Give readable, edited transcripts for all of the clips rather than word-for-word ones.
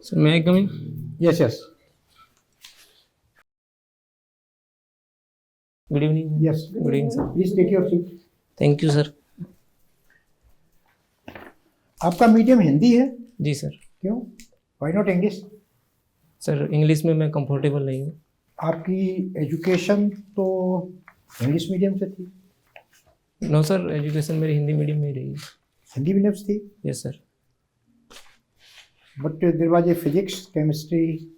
Sir, may I come in? Yes, yes. Good evening. Yes. Good evening, sir. Please take your seat. Thank you, sir. आपका medium Hindi है? जी sir. क्यों? Why not English? Sir English में मैं comfortable नहीं हूँ. आपकी education तो इंग्लिश मीडियम से थी? नो सर, एजुकेशन मेरी हिंदी मीडियम में ही रही है. हिंदी मीडियम से थी? Yes sir. But there was a physics, chemistry,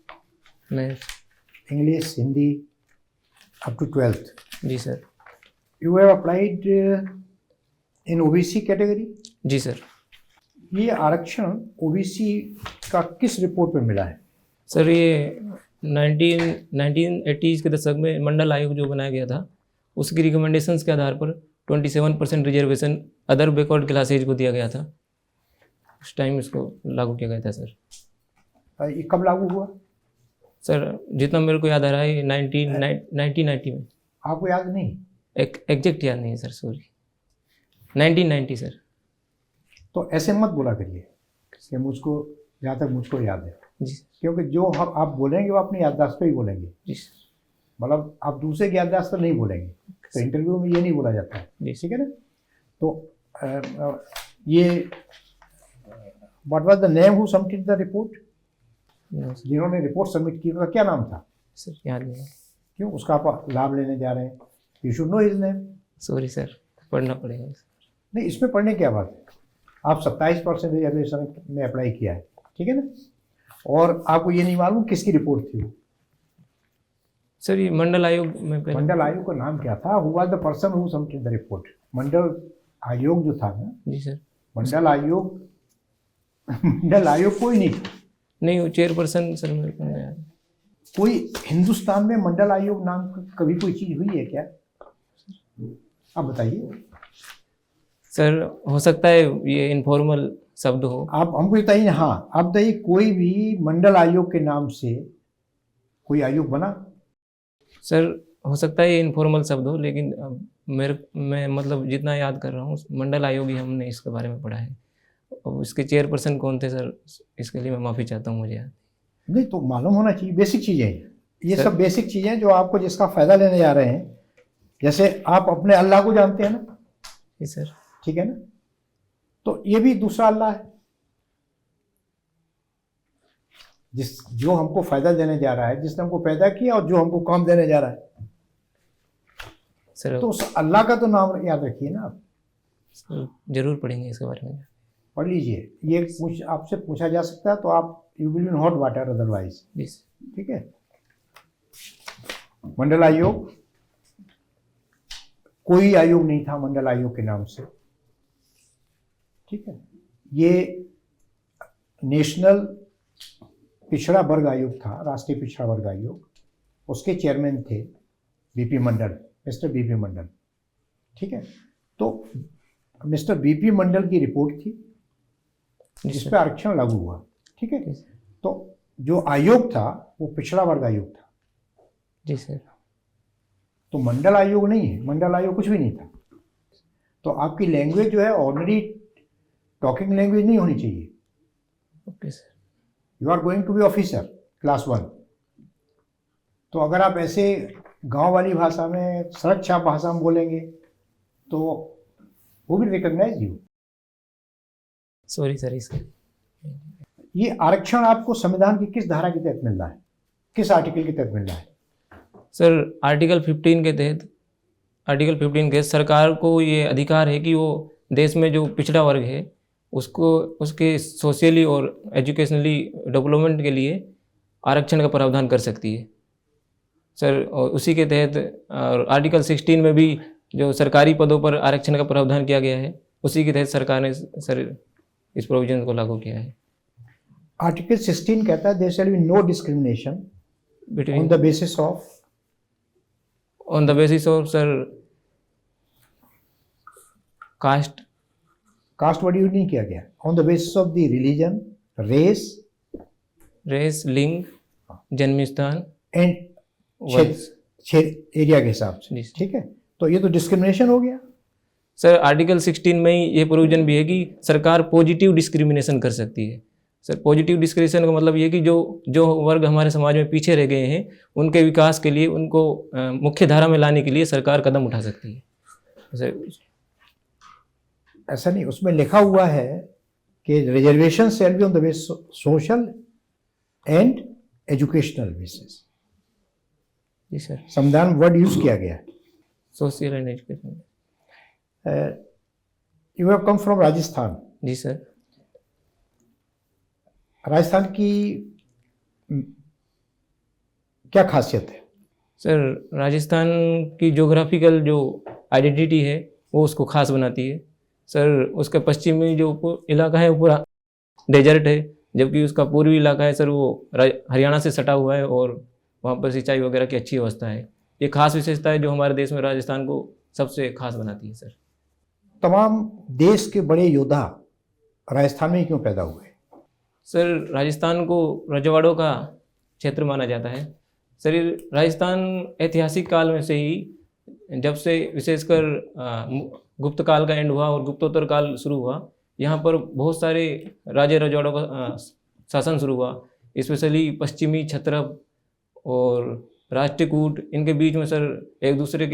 math. English, Hindi up to 12th. जी sir. You have applied in OBC category? जी सर. ये आरक्षण ओबीसी का किस रिपोर्ट में मिला है? सर ये 1980s के दशक में मंडल आयोग जो बनाया गया था उसकी रिकमेंडेशंस के आधार पर 27% रिजर्वेशन अदर बैकवर्ड क्लासेज को दिया गया था. उस टाइम इसको लागू किया गया था सर. ये कब लागू हुआ? सर जितना मेरे को याद आ रहा है 1990 में. आपको याद नहीं? एग्जैक्ट याद नहीं है सर, सॉरी. 1990 सर. तो ऐसे मत बोला करिए कि मुझको जहाँ तक मुझको याद है, जी सर. क्योंकि जो आप बोलेंगे वो अपनी याददाश्त पे ही बोलेंगे. जी सर. मतलब आप दूसरे की याददाश्त पर नहीं बोलेंगे. तो इंटरव्यू में ये नहीं बोला जाता है. जी. ठीक है ना? तो ये what was the name who submitted the report? जिन्होंने रिपोर्ट सबमिट की उनका क्या नाम था? सर याद नहीं है. क्यों? उसका आप लाभ लेने जा रहे हैं. You should know his name. Sorry sir, पढ़ना पड़ेगा. नहीं, इसमें पढ़ने की क्या बात है? आप 27% रिजर्वेशन में अप्लाई किया है, ठीक है ना? और आपको ये नहीं मालूम किसकी रिपोर्ट थी वो? सर ये मंडल आयोग में मंडल आयोग का नाम क्या था? Who was the person who submitted the report? Mandal आयोग जो था ना, जी सर. मंडल आयोग कोई नहीं. नहीं, वो चेयरपर्सन सर मेरे को नहीं याद. कोई हिंदुस्तान में मंडल आयोग नाम की कभी कोई चीज हुई है क्या? आप बताइए. सर हो सकता है ये इनफॉर्मल शब्द हो. आप हमको बताइए. हाँ, आप बताइए, कोई भी मंडल आयोग के नाम से कोई आयोग बना? सर हो सकता है ये इनफॉर्मल शब्द हो, लेकिन मैं मतलब जितना याद कर रहा हूँ मंडल आयोग ही हमने इसके बारे में पढ़ा है. और इसके चेयरपर्सन कौन थे सर, इसके लिए मैं माफ़ी चाहता हूँ. मुझे याद नहीं, तो मालूम होना चाहिए. बेसिक चीज़ें हैं ये सब. बेसिक चीज़ें जो आपको जिसका फ़ायदा लेने जा रहे हैं. जैसे आप अपने अल्लाह को जानते हैं ना? जी सर. ठीक है ना? तो ये भी दूसरा अल्लाह है जो हमको फ़ायदा देने जा रहा है, जिसने हमको पैदा किया और जो हमको काम देने जा रहा है. सर तो उस अल्लाह का तो नाम याद रखिए ना आप. जरूर पढ़ेंगे इसके बारे में. पढ़ लीजिए. ये आपसे पूछा जा सकता है तो आप you will in hot water otherwise. ठीक है. मंडल आयोग कोई आयोग नहीं था मंडल आयोग के नाम से. ठीक है. ये नेशनल पिछड़ा वर्ग आयोग था, राष्ट्रीय पिछड़ा वर्ग आयोग. उसके चेयरमैन थे बीपी मंडल, मिस्टर बीपी मंडल. ठीक है. तो मिस्टर बीपी मंडल की रिपोर्ट थी जिस पे आरक्षण लागू हुआ. ठीक है. तो जो आयोग था वो पिछड़ा वर्ग आयोग था. जी सर. तो मंडल आयोग नहीं है. मंडल आयोग कुछ भी नहीं था. तो आपकी लैंग्वेज जो है ऑर्डिनरी टॉकिंग लैंग्वेज नहीं होनी चाहिए. Okay sir. You are going to be officer class 1. तो अगर आप ऐसे गांव वाली भाषा में, सड़क छाप भाषा में बोलेंगे तो वो भी रिकॉग्नाइज यू. Sorry sir. इसका ये आरक्षण आपको संविधान की किस धारा के तहत मिल रहा है? किस आर्टिकल के तहत मिल रहा है? सर आर्टिकल 15 के तहत सरकार को ये अधिकार है कि वो देश में जो पिछड़ा वर्ग है उसको उसके सोशली और एजुकेशनली डेवलपमेंट के लिए आरक्षण का प्रावधान कर सकती है सर. और उसी के तहत आर्टिकल 16 में भी जो सरकारी पदों पर आरक्षण का प्रावधान किया गया है, उसी के तहत सरकार ने सर इस प्रोविजन को लागू किया है. आर्टिकल 16 कहता है there shall be no discrimination between on the basis of sir caste. Caste word use नहीं किया गया. On the basis of the religion, race, लिंग, जन्म स्थान एंड एरिया के हिसाब से. ठीक है. तो ये तो डिस्क्रिमिनेशन हो गया सर. आर्टिकल 16 में ही ये प्रोविजन भी है कि सरकार पॉजिटिव डिस्क्रिमिनेशन कर सकती है. सर पॉजिटिव डिस्क्रिमिनेशन का मतलब ये कि जो जो वर्ग हमारे समाज में पीछे रह गए हैं उनके विकास के लिए, उनको मुख्य धारा में लाने के लिए सरकार कदम उठा सकती है। सर ऐसा नहीं, उसमें लिखा हुआ है कि reservation shall be on the base social and educational basis. जी सर, संविधान वर्ड यूज किया गया है। Social and education. You have come from Rajasthan. जी सर। राजस्थान की क्या खासियत है? सर राजस्थान की ज्योग्राफिकल जो आइडेंटिटी है वो उसको खास बनाती है। सर उसका पश्चिमी जो इलाका है वो पूरा डेजर्ट है, जबकि उसका पूर्वी इलाका है सर वो हरियाणा से सटा हुआ है और वहाँ पर सिंचाई वगैरह की अच्छी व्यवस्था है। ये खास विशेषता है जो हमारे देश में राजस्थान को सबसे खास बनाती है। सर तमाम देश के बड़े योद्धा राजस्थान में ही क्यों पैदा हुए? सर राजस्थान को रजवाड़ों का क्षेत्र माना जाता है। सर ये राजस्थान ऐतिहासिक काल में से ही, जब से विशेषकर गुप्त काल का एंड हुआ और गुप्तोत्तर काल शुरू हुआ, यहाँ पर बहुत सारे राजे रजवाड़ों का शासन शुरू हुआ। स्पेशली पश्चिमी क्षत्रप और राष्ट्रकूट, इनके बीच में सर एक दूसरे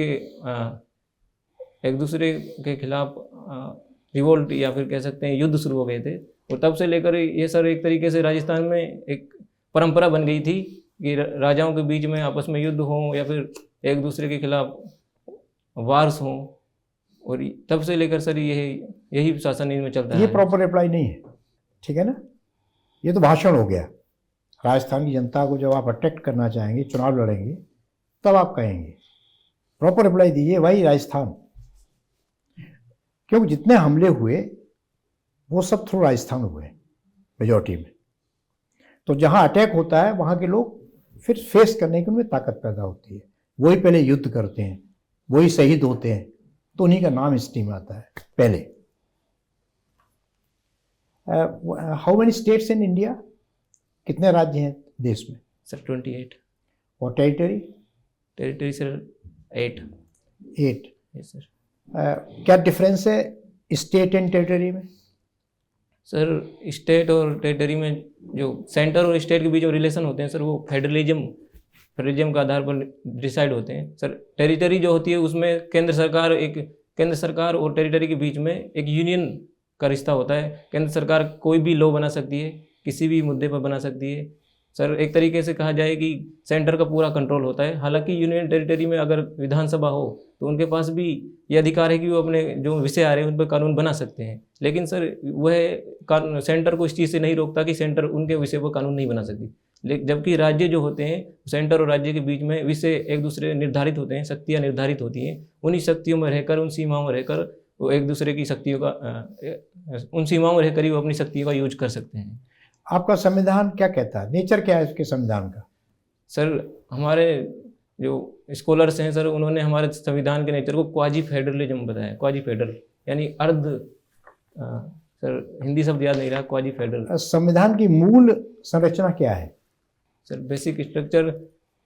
के खिलाफ रिवोल्ट या फिर कह सकते हैं युद्ध शुरू हो गए थे। और तब से लेकर ये सर एक तरीके से राजस्थान में एक परंपरा बन गई थी कि राजाओं के बीच में आपस में युद्ध हों या फिर एक दूसरे के खिलाफ वार्स हों, और तब से लेकर सर यही शासन इनमें चलता है। ये प्रॉपर रिप्लाई नहीं है, ठीक है ना? ये तो भाषण हो गया। राजस्थान की जनता को जब आप अट्रैक्ट करना चाहेंगे, चुनाव लड़ेंगे, तब आप कहेंगे। प्रॉपर रिप्लाई दीजिए भाई राजस्थान, क्योंकि जितने हमले हुए वो सब थ्रू राजस्थान हुए मेजॉरिटी में। तो जहाँ अटैक होता है वहाँ के लोग फिर फेस करने की उनमें ताकत पैदा होती है, वही पहले युद्ध करते हैं, वही शहीद होते हैं, तो उन्हीं का नाम हिस्ट्री में आता है पहले। How many states in India? कितने राज्य हैं देश में? सर 28। और टेरिटरी सर 8। Yes sir. क्या डिफरेंस है स्टेट एंड टेरिटरी में? सर स्टेट और टेरिटरी में जो सेंटर और स्टेट के बीच जो रिलेशन होते हैं सर, वो फेडरलिज्म का आधार पर डिसाइड होते हैं। सर टेरिटरी जो होती है उसमें केंद्र सरकार और टेरिटरी के बीच में एक यूनियन का रिश्ता होता है। केंद्र सरकार कोई भी लॉ बना सकती है, किसी भी मुद्दे पर बना सकती है। सर एक तरीके से कहा जाए कि सेंटर का पूरा कंट्रोल होता है। हालांकि यूनियन टेरिटरी में अगर विधानसभा हो तो उनके पास भी ये अधिकार है कि वो अपने जो विषय आ रहे हैं उन पर कानून बना सकते हैं, लेकिन सर वह सेंटर को इस चीज़ से नहीं रोकता कि सेंटर उनके विषय पर कानून नहीं बना सकती। जबकि राज्य जो होते हैं, सेंटर और राज्य के बीच में विषय एक दूसरे निर्धारित होते हैं, शक्तियाँ निर्धारित होती हैं। उन्हीं शक्तियों में रहकर, उन सीमाओं में रहकर वो एक दूसरे की शक्तियों का उन सीमाओं में रहकर ही वो अपनी शक्तियों का यूज कर सकते हैं। आपका संविधान क्या कहता है? नेचर क्या है इसके संविधान का? सर हमारे जो स्कॉलर्स हैं सर, उन्होंने हमारे संविधान के नेचर को क्वाजी फेडरलिज्म बताया। क्वाजी फेडरल यानी अर्ध, सर हिंदी शब्द याद नहीं रहा, क्वाजी फेडरल। संविधान की मूल संरचना क्या है? सर बेसिक स्ट्रक्चर,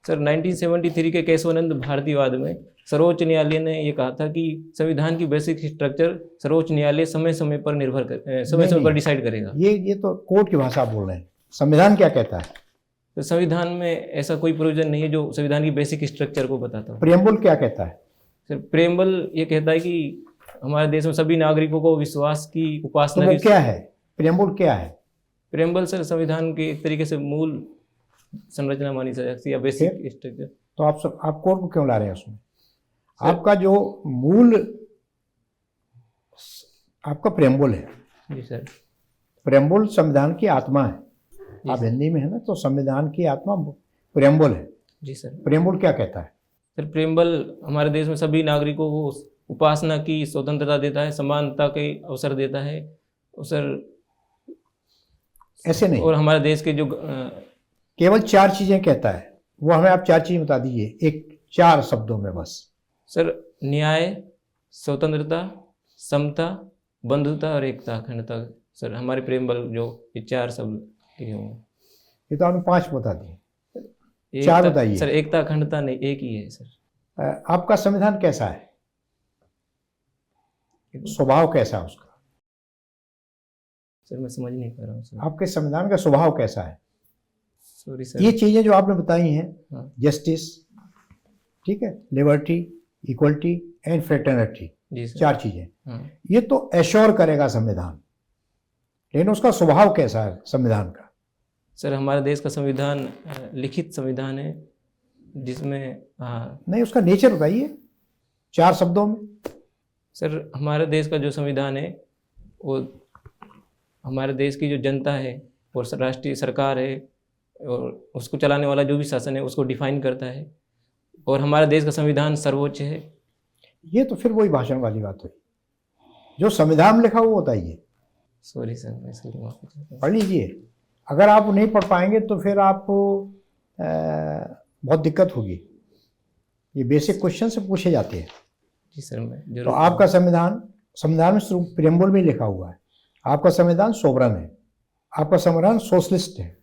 सर 1973 के केशवानंद भारतीवाद में सर्वोच्च न्यायालय ने ये कहा था कि संविधान की बेसिक स्ट्रक्चर सर्वोच्च न्यायालय समय समय पर डिसाइड करेगा। ये तो कोर्ट की भाषा बोल रहे हैं। संविधान क्या कहता है? तो संविधान में ऐसा कोई प्रोविजन नहीं है जो संविधान की बेसिक स्ट्रक्चर को बताता हो। प्रियम्बल क्या कहता है? सर प्रियम्बल ये कहता है कि हमारे देश में सभी नागरिकों को विश्वास की उपासना तो वो क्या है? प्रियम्बल क्या है? प्रियम्बल सर संविधान के एक तरीके से मूल संरचना मानी जा सकती है या बेसिक स्ट्रक्चर। तो आप कोर्ट को क्यों ला रहे हैं उसमें? आपका जो मूल आपका प्रियम्बल है। जी सर। प्रियम्बल संविधान की आत्मा है। आप हिंदी में है ना, तो संविधान की आत्मा प्रियम्बल है। जी सर। प्रियम्बल क्या कहता है? सर प्रियम्बल हमारे देश में सभी नागरिकों को उपासना की स्वतंत्रता देता है, समानता के अवसर देता है। और सर ऐसे नहीं, और हमारे देश के जो केवल 4 चीजें कहता है, वो हमें आप 4 चीजें बता दीजिए, एक 4 शब्दों में बस। सर न्याय, स्वतंत्रता, समता, बंधुता और एकता अखंडता। सर हमारे प्रियम्बल जो ये 4 शब्द लिखे हुए हैं। ये तो आपने 5 बता दिए, 4 बताइए। सर एकता अखंडता नहीं, एक ही है सर। आपका संविधान कैसा है? स्वभाव कैसा है उसका? सर मैं समझ नहीं पा रहा हूँ सर। आपके संविधान का स्वभाव कैसा है? Sorry sir. ये चीज़ें जो आपने बताई हैं, हाँ जस्टिस, ठीक है, लिबर्टी, इक्वलिटी एंड फ्रेटर्निटी, जी सर। 4 चीज़ें, हाँ ये तो एश्योर करेगा संविधान, लेकिन उसका स्वभाव कैसा है संविधान का? सर हमारे देश का संविधान लिखित संविधान है जिसमें नहीं, उसका नेचर बताइए 4 शब्दों में। सर हमारे देश का जो संविधान है वो हमारे देश की जो जनता है और राष्ट्रीय सरकार है और उसको चलाने वाला जो भी शासन है उसको डिफाइन करता है, और हमारे देश का संविधान सर्वोच्च है। ये तो फिर वही भाषण वाली बात हुई, जो संविधान में लिखा वो बताइए। सॉरी सर, मैं इसके लिए माफी चाहता हूँ। पढ़ लीजिए, अगर आप नहीं पढ़ पाएंगे तो फिर आपको बहुत दिक्कत होगी। ये बेसिक क्वेश्चन से पूछे जाते हैं। जी सर मैं तो जरूर। आपका संविधान में प्रियम्बल में लिखा हुआ है, आपका संविधान सोवरन है, आपका संविधान सोशलिस्ट है,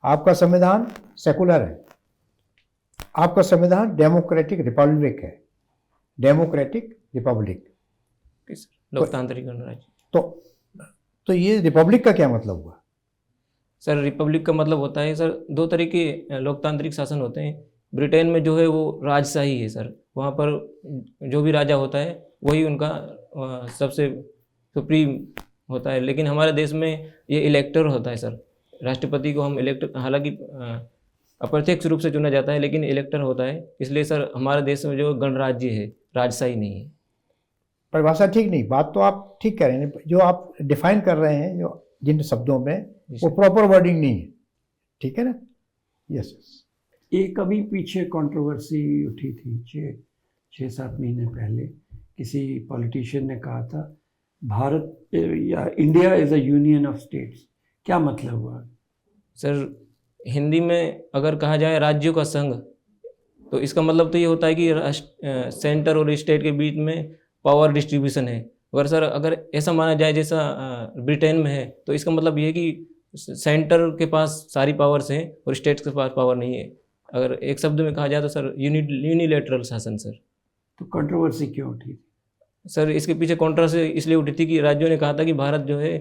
आपका संविधान सेकुलर है, आपका संविधान डेमोक्रेटिक रिपब्लिक है, डेमोक्रेटिक रिपब्लिक। लोकतांत्रिक गणराज्य। तो ये रिपब्लिक का क्या मतलब हुआ? सर रिपब्लिक का मतलब होता है सर, 2 तरह के लोकतांत्रिक शासन होते हैं। ब्रिटेन में जो है वो राजशाही है सर, वहाँ पर जो भी राजा होता है वही उनका सबसे सुप्रीम होता है। लेकिन हमारे देश में ये इलेक्टर होता है सर, राष्ट्रपति को हम इलेक्टर, हालांकि अप्रत्यक्ष रूप से चुना जाता है लेकिन इलेक्टर होता है। इसलिए सर हमारे देश में जो गणराज्य है, राजशाही नहीं है। परिभाषा ठीक नहीं, बात तो आप ठीक कह रहे हैं, जो आप डिफाइन कर रहे हैं जो जिन शब्दों में, वो प्रॉपर वर्डिंग नहीं है, ठीक है ना? यस। एक अभी पीछे कंट्रोवर्सी उठी थी 6-7 महीने पहले, किसी पॉलिटिशियन ने कहा था भारत या India is a union of states. क्या मतलब हुआ? सर हिंदी में अगर कहा जाए राज्यों का संघ, तो इसका मतलब तो ये होता है कि सेंटर और स्टेट के बीच में पावर डिस्ट्रीब्यूशन है। अगर ऐसा माना जाए जैसा ब्रिटेन में है, तो इसका मतलब ये है कि सेंटर के पास सारी पावर्स हैं और स्टेट्स के पास पावर नहीं है। अगर एक शब्द में कहा जाए तो सर यूनिलैटरल शासन सर। तो कंट्रोवर्सी क्यों उठी थी? सर इसके पीछे कंट्रोवर्सी इसलिए उठी थी कि राज्यों ने कहा था कि भारत जो है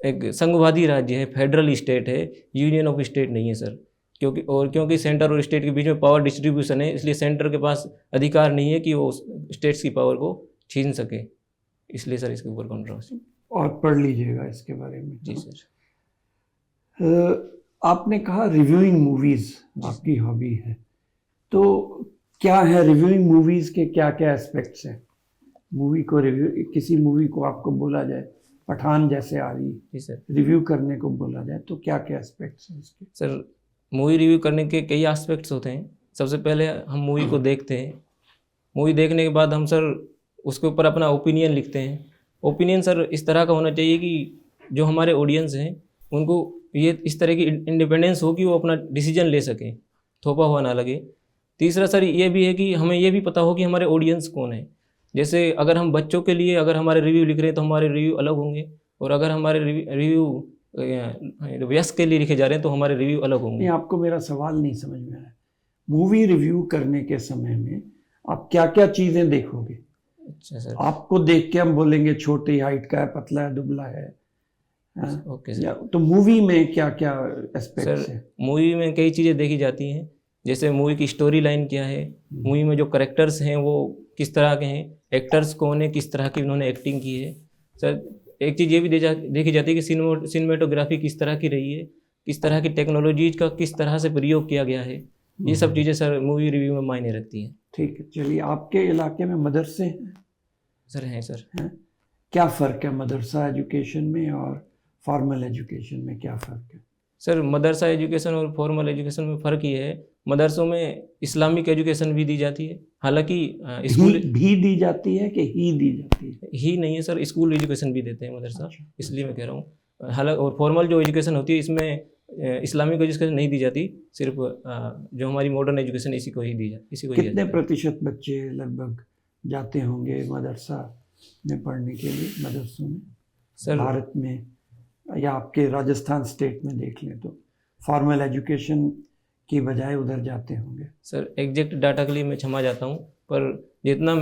एक संघवादी राज्य है, फेडरल स्टेट है, यूनियन ऑफ स्टेट नहीं है सर। क्योंकि सेंटर और स्टेट के बीच में पावर डिस्ट्रीब्यूशन है, इसलिए सेंटर के पास अधिकार नहीं है कि वो स्टेट्स की पावर को छीन सके। इसलिए सर इसके ऊपर कंट्रोवर्सी। और पढ़ लीजिएगा इसके बारे में। जी सर। आपने कहा रिव्यूइंग मूवीज़ आपकी हॉबी है, तो क्या है रिव्यूइंग मूवीज़ के क्या क्या एस्पेक्ट्स हैं? मूवी को रिव्यू, किसी मूवी को आपको बोला जाए, पठान जैसे आ रही, जी सर, रिव्यू करने को बोला जाए, तो क्या क्या एस्पेक्ट्स हैं इसके? सर मूवी रिव्यू करने के कई एस्पेक्ट्स होते हैं। सबसे पहले हम मूवी को देखते हैं, मूवी देखने के बाद हम सर उसके ऊपर अपना ओपिनियन लिखते हैं। ओपिनियन सर इस तरह का होना चाहिए कि जो हमारे ऑडियंस हैं उनको ये इस तरह की इंडिपेंडेंस हो कि वो अपना डिसीजन ले सकें, थोपा हुआ ना लगे। तीसरा सर ये भी है कि हमें ये भी पता हो कि हमारे ऑडियंस कौन है। जैसे अगर हम बच्चों के लिए अगर हमारे रिव्यू लिख रहे हैं तो हमारे रिव्यू अलग होंगे, और अगर हमारे रिव्यू वयस्क के लिए लिखे जा रहे हैं तो हमारे रिव्यू अलग होंगे। नहीं, आपको मेरा सवाल नहीं समझ में आया। मूवी रिव्यू करने के समय में आप क्या क्या चीज़ें देखोगे? अच्छा सर। आपको देख के हम बोलेंगे छोटी हाइट का है, पतला है, दुबला है, ओके सर। तो मूवी में क्या क्या एस्पेक्ट्स सर हैं? मूवी में कई चीज़ें देखी जाती हैं, जैसे मूवी की स्टोरी लाइन क्या है, मूवी में जो करेक्टर्स हैं वो किस तरह के हैं, एक्टर्स कौन है, किस तरह की उन्होंने एक्टिंग की है। सर एक चीज़ ये भी देखी जाती है कि सिनेमेटोग्राफी किस तरह की रही है, किस तरह की टेक्नोलॉजीज का किस तरह से प्रयोग किया गया है। ये सब चीज़ें सर मूवी रिव्यू में मायने रखती हैं। ठीक है, चलिए। आपके इलाके में मदरसे हैं? सर हैं सर। हैं? क्या फ़र्क है मदरसा एजुकेशन में और फॉर्मल एजुकेशन में, क्या फ़र्क है? सर मदरसा एजुकेशन और फॉर्मल एजुकेशन में फ़र्क ये है, मदरसों में इस्लामिक एजुकेशन भी दी जाती है, हालांकि स्कूल भी दी जाती है कि ही दी जाती है? ही नहीं है सर, स्कूल एजुकेशन भी देते हैं मदरसा। अच्छा। इसलिए मैं कह रहा हूँ। हालांकि और फॉर्मल जो एजुकेशन होती है इसमें इस्लामिक एजुकेशन नहीं दी जाती, सिर्फ जो हमारी मॉडर्न एजुकेशन इसी को ही दी जाती, इसी को कितने प्रतिशत बच्चे लगभग जाते होंगे मदरसा में पढ़ने के लिए, मदरसों में सर भारत में, या आपके राजस्थान स्टेट में देख लें तो फॉर्मल एजुकेशन की बजाय उधर जाते होंगे? सर एग्जैक्ट डाटा के लिए मैं क्षमा चाहता हूँ, पर जितना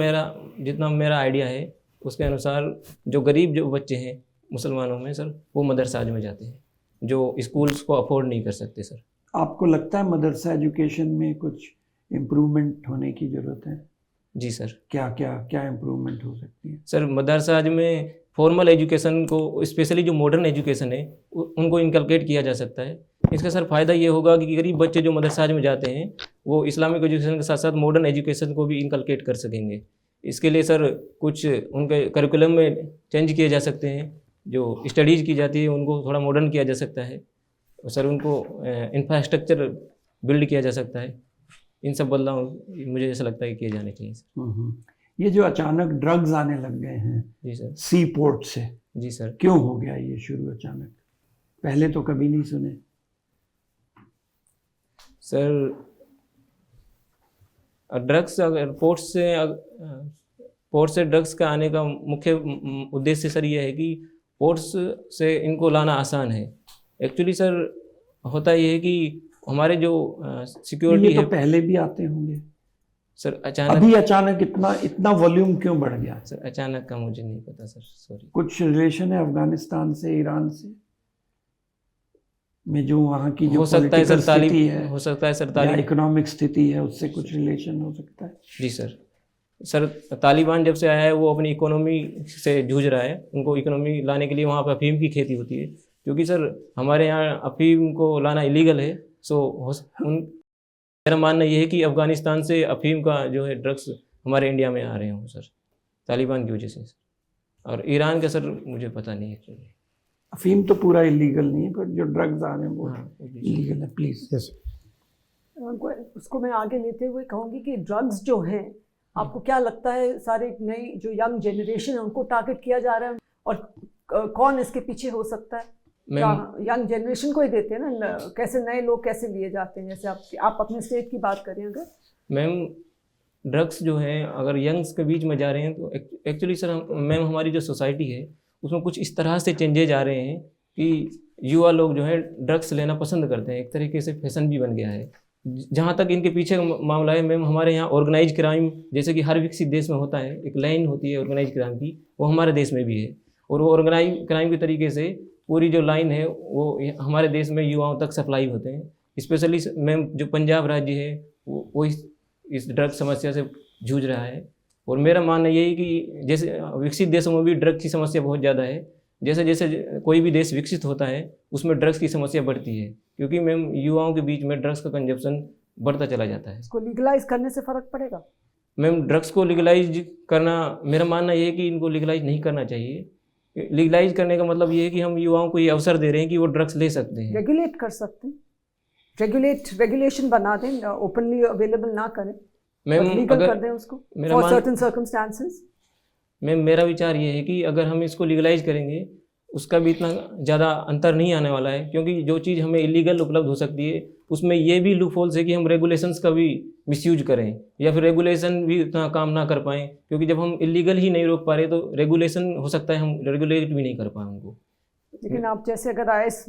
मेरा आइडिया है उसके अनुसार जो गरीब जो बच्चे हैं मुसलमानों में सर वो मदरसा में जाते हैं, जो स्कूल्स को अफोर्ड नहीं कर सकते सर। आपको लगता है मदरसा एजुकेशन में कुछ इम्प्रूवमेंट होने की ज़रूरत है? जी सर। क्या क्या क्या इम्प्रूवमेंट हो सकती है? सर मदरसा में फॉर्मल एजुकेशन को, स्पेशली जो मॉडर्न एजुकेशन है उनको इनकलकेट किया जा सकता है। इसका सर फ़ायदा ये होगा कि गरीब बच्चे जो मदरसा में जाते हैं वो इस्लामिक एजुकेशन के साथ साथ मॉडर्न एजुकेशन को भी इनकलकेट कर सकेंगे। इसके लिए सर कुछ उनके करिकुलम में चेंज किए जा सकते हैं, जो स्टडीज़ की जाती है उनको थोड़ा मॉडर्न किया जा सकता है, और सर उनको इंफ्रास्ट्रक्चर बिल्ड किया जा सकता है। इन सब बदलाव मुझे ऐसा लगता है कि किए जाने चाहिए सर। ये जो अचानक ड्रग्स आने लग गए हैं जी सर। सी पोर्ट से, जी सर। क्यों हो गया ये शुरू अचानक? पहले तो कभी नहीं सुने। सर ड्रग्स अगर पोर्ट से ड्रग्स का आने का मुख्य उद्देश्य सर ये है कि पोर्ट्स से इनको लाना आसान है। एक्चुअली सर होता ये है कि हमारे जो सिक्योरिटी ये तो है पहले भी आते होंगे सर। अचानक अभी अचानक इतना वॉल्यूम क्यों बढ़ गया? सर अचानक का मुझे नहीं पता सर, सॉरी। कुछ रिलेशन है अफगानिस्तान से, ईरान से में, जो वहाँ की जो हो सकता है सर, स्थिति है, हो सकता है सर, इकोनॉमिक स्थिति है, उससे कुछ रिलेशन हो सकता है? जी सर। सर तालिबान जब से आया है वो अपनी इकोनॉमी से जूझ रहा है। उनको इकोनॉमी लाने के लिए वहाँ पर अफीम की खेती होती है, क्योंकि सर हमारे यहाँ अफीम को लाना इलीगल है। मेरा मानना ये है कि अफ़गानिस्तान से अफीम का जो है ड्रग्स हमारे इंडिया में आ रहे हों सर, तालिबान की वजह से। और ईरान का सर मुझे पता नहीं है। अफीम तो पूरा इलीगल नहीं है, पर जो ड्रग्स आ रहे हैं वो इलीगल है। प्लीज। यस। उसको मैं आगे लेते हुए कहूँगी कि ड्रग्स जो हैं, आपको क्या लगता है सारे नई जो यंग जनरेशन है उनको टारगेट किया जा रहा है, और कौन इसके पीछे हो सकता है? यंग जनरेशन को ही देते हैं ना, कैसे नए लोग कैसे लिए जाते हैं? जैसे आप अपने स्टेट की बात करें अगर। मैम ड्रग्स जो है अगर यंग्स के बीच में जा रहे हैं तो एक्चुअली सर मैम हमारी जो सोसाइटी है उसमें कुछ इस तरह से चेंजेज आ रहे हैं कि युवा लोग जो है ड्रग्स लेना पसंद करते हैं। एक तरीके से फैशन भी बन गया है। जहाँ तक इनके पीछे का मामला है मैम, हमारे यहाँ ऑर्गेनाइज क्राइम जैसे कि हर विकसित देश में होता है, एक लाइन होती है ऑर्गेनाइज क्राइम की, वो हमारे देश में भी है। और वो ऑर्गेनाइज क्राइम के तरीके से पूरी जो लाइन है वो हमारे देश में युवाओं तक सप्लाई होते हैं। स्पेशली मैम जो पंजाब राज्य है वो इस ड्रग समस्या से जूझ रहा है। और मेरा मानना यही है कि जैसे विकसित देशों में भी ड्रग्स की समस्या बहुत ज़्यादा है, जैसे जैसे कोई भी देश विकसित होता है उसमें ड्रग्स की समस्या बढ़ती है, क्योंकि मैम युवाओं के बीच में ड्रग्स का कंजप्शन बढ़ता चला जाता है। इसको लीगलाइज करने से फ़र्क पड़ेगा? मैम ड्रग्स को लीगलाइज करना, मेरा मानना ये है कि इनको लीगलाइज नहीं करना चाहिए। लीगलाइज करने का मतलब ये है कि हम युवाओं को ये अवसर दे रहे हैं कि वो ड्रग्स ले सकते हैं। रेगुलेट कर सकते हैं, रेगुलेशन बना दें, ओपनली अवेलेबल ना करें, लीगल कर दें उसको फॉर सर्टेन सर्कमस्टेंसेस। मैम मेरा विचार ये है कि अगर हम इसको लीगलाइज करेंगे उसका भी इतना ज़्यादा अंतर नहीं आने वाला है, क्योंकि जो चीज़ हमें इलीगल उपलब्ध हो सकती है उसमें ये भी लूप होल्स है कि हम रेगुलेशंस का भी मिसयूज करें या फिर रेगुलेशन भी इतना काम ना कर पाएँ, क्योंकि जब हम इलीगल ही नहीं रोक पा रहे तो रेगुलेशन हो सकता है हम रेगुलेट भी नहीं कर पाएँ उनको। लेकिन आप जैसे अगर IAS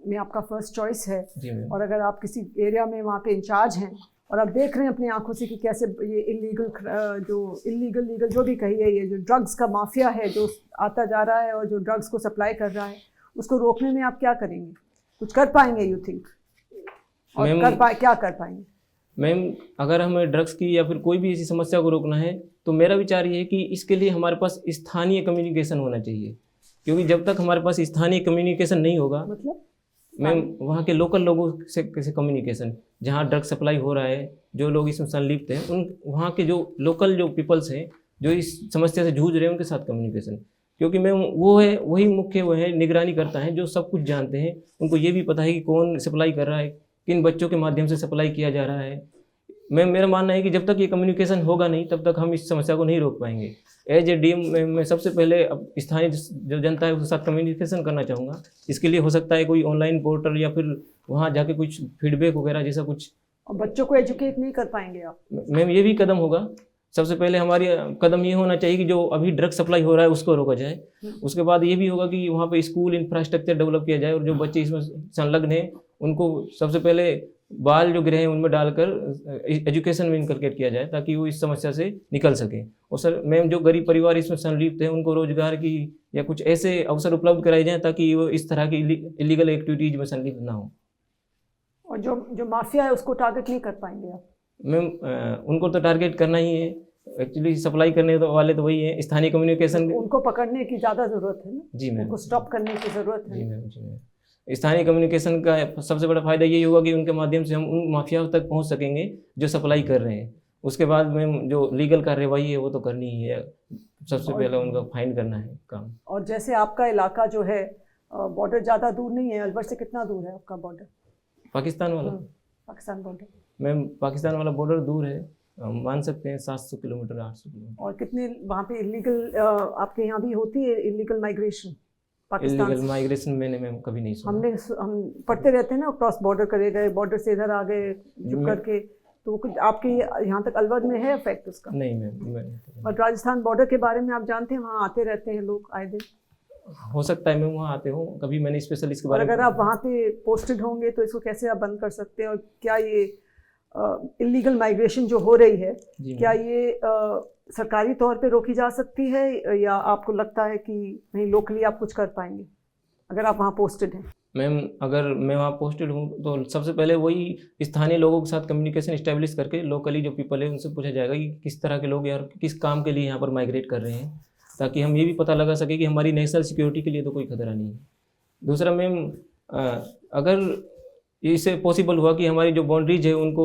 में आपका फर्स्ट चॉइस है और अगर आप किसी एरिया में वहाँ पे इंचार्ज हैं और आप देख रहे हैं अपनी आंखों से कि कैसे ये इलीगल जो भी कहिए, ये जो ड्रग्स का माफिया है जो आता जा रहा है और जो ड्रग्स को सप्लाई कर रहा है, उसको रोकने में आप क्या करेंगे? कुछ कर पाएंगे यू थिंक? और क्या कर पाएंगे? मैम अगर हमें ड्रग्स की या फिर कोई भी ऐसी समस्या को रोकना है तो मेरा विचार ये है कि इसके लिए हमारे पास स्थानीय कम्युनिकेशन होना चाहिए, क्योंकि जब तक हमारे पास स्थानीय कम्युनिकेशन नहीं होगा, मतलब मैम वहाँ के लोकल लोगों से कैसे कम्युनिकेशन, जहाँ ड्रग सप्लाई हो रहा है, जो लोग इसमें संलिप्त हैं, उन वहाँ के जो लोकल जो पीपल्स हैं जो इस समस्या से जूझ रहे हैं उनके साथ कम्युनिकेशन, क्योंकि मैम वही मुख्य वो है निगरानी करता है, जो सब कुछ जानते हैं, उनको ये भी पता है कि कौन सप्लाई कर रहा है, किन बच्चों के माध्यम से सप्लाई किया जा रहा है। मैम मेरा मानना है कि जब तक ये कम्युनिकेशन होगा नहीं तब तक हम इस समस्या को नहीं रोक पाएंगे। एज ए डीएम मैं सबसे पहले स्थानीय जो जनता है उसके साथ कम्युनिकेशन करना चाहूँगा। इसके लिए हो सकता है कोई ऑनलाइन पोर्टल या फिर वहाँ जाके कुछ फीडबैक वगैरह जैसा कुछ। और बच्चों को एजुकेट नहीं कर पाएंगे आप? मैम ये भी कदम होगा। सबसे पहले हमारी कदम ये होना चाहिए कि जो अभी ड्रग सप्लाई हो रहा है उसको रोका जाए। उसके बाद ये भी होगा कि वहाँ पे स्कूल इंफ्रास्ट्रक्चर डेवलप किया जाए और जो बच्चे इसमें संलग्न हैं उनको सबसे पहले बाल जो गृह हैं उनमें डालकर एजुकेशन में इनकलकेट किया जाए ताकि वो इस समस्या से निकल सकें। और सर मैम जो गरीब परिवार इसमें संलिप्त हैं उनको रोजगार की या कुछ ऐसे अवसर उपलब्ध कराए जाएँ ताकि वो इस तरह की इलीगल एक्टिविटीज़ में संलिप्त ना हो। और जो माफिया है उसको टारगेट नहीं कर पाएंगे आप? मैम उनको तो टारगेट करना ही है, एक्चुअली सप्लाई करने वाले तो वही हैं, स्थानीय कम्युनिकेशन। उनको पकड़ने की ज़्यादा ज़रूरत है ना? जी मैम, उनको स्टॉप करने की ज़रूरत है। जी मैम, जी मैम। स्थानीय कम्युनिकेशन का सबसे बड़ा फायदा यही होगा कि उनके माध्यम से हम उन माफियाओं तक पहुंच सकेंगे जो सप्लाई कर रहे हैं। उसके बाद मैम जो लीगल कार्रवाई है वो तो करनी ही है, सबसे पहले उनका फाइन करना है काम। और जैसे आपका इलाका जो है बॉर्डर ज़्यादा दूर नहीं है, अलवर से कितना दूर है आपका बॉर्डर? पाकिस्तान वाला? पाकिस्तान बॉर्डर मैम पाकिस्तान वाला बॉर्डर दूर है, हम मान सकते हैं 700 किलोमीटर 800 किलोमीटर। और कितने वहाँ पे इलीगल आपके यहाँ भी होती है इलीगल माइग्रेशन पाकिस्तान इलीगल से? माइग्रेशन मैंने मैम कभी नहीं सुना। हम पढ़ते रहते हैं ना, क्रॉस बॉर्डर करे गए, बॉर्डर से इधर आ गए झुक करके, तो वो कुछ आपके यहाँ तक अलवर में है इफेक्ट उसका? नहीं मैम। और राजस्थान बॉर्डर के बारे में आप जानते हैं, वहाँ आते रहते हैं लोग आए दिन? हो सकता है मैं वहाँ आते हूँ, कभी मैंने स्पेशल इसके और बारे में। अगर आप वहाँ पे पोस्टेड होंगे तो इसको कैसे आप बंद कर सकते हैं? और क्या ये इलीगल माइग्रेशन जो हो रही है, जी क्या मैम। ये सरकारी तौर पे रोकी जा सकती है, या आपको लगता है कि नहीं लोकली आप कुछ कर पाएंगे अगर आप वहाँ पोस्टेड हैं? मैम अगर मैं वहाँ पोस्टेड हूँ तो सबसे पहले वही स्थानीय लोगों के साथ कम्युनिकेशन इस्टेब्लिश करके लोकली जो पीपल है उनसे पूछा जाएगा कि किस तरह के लोग यार किस काम के लिए यहाँ पर माइग्रेट कर रहे हैं, ताकि हम ये भी पता लगा सके कि हमारी नेशनल सिक्योरिटी के लिए तो कोई खतरा नहीं है। दूसरा मैम अगर इससे पॉसिबल हुआ कि हमारी जो बाउंड्रीज है उनको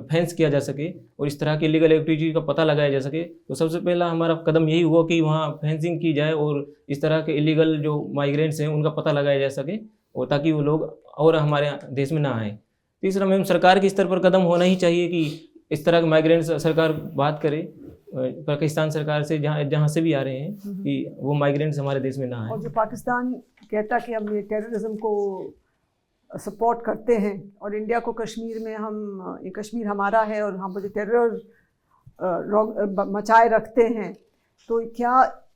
फेंस किया जा सके और इस तरह की इलीगल एक्टिविटी का पता लगाया जा सके, तो सबसे पहला हमारा कदम यही हुआ कि वहाँ फेंसिंग की जाए और इस तरह के इलीगल जो माइग्रेंट्स हैं उनका पता लगाया जा सके, और ताकि वो लोग और हमारे देश में ना आए। तीसरा मैम सरकार के स्तर पर कदम होना ही चाहिए कि इस तरह के माइग्रेंट्स सरकार बात करे पाकिस्तान सरकार से, जहाँ से भी आ रहे हैं, कि वो माइग्रेंट्स हमारे देश में ना आए। और जो पाकिस्तान कहता है कि हम ये टेररिज्म को सपोर्ट करते हैं और इंडिया को कश्मीर में हम ये कश्मीर हमारा है और हम जो टेरर मचाए रखते हैं, तो क्या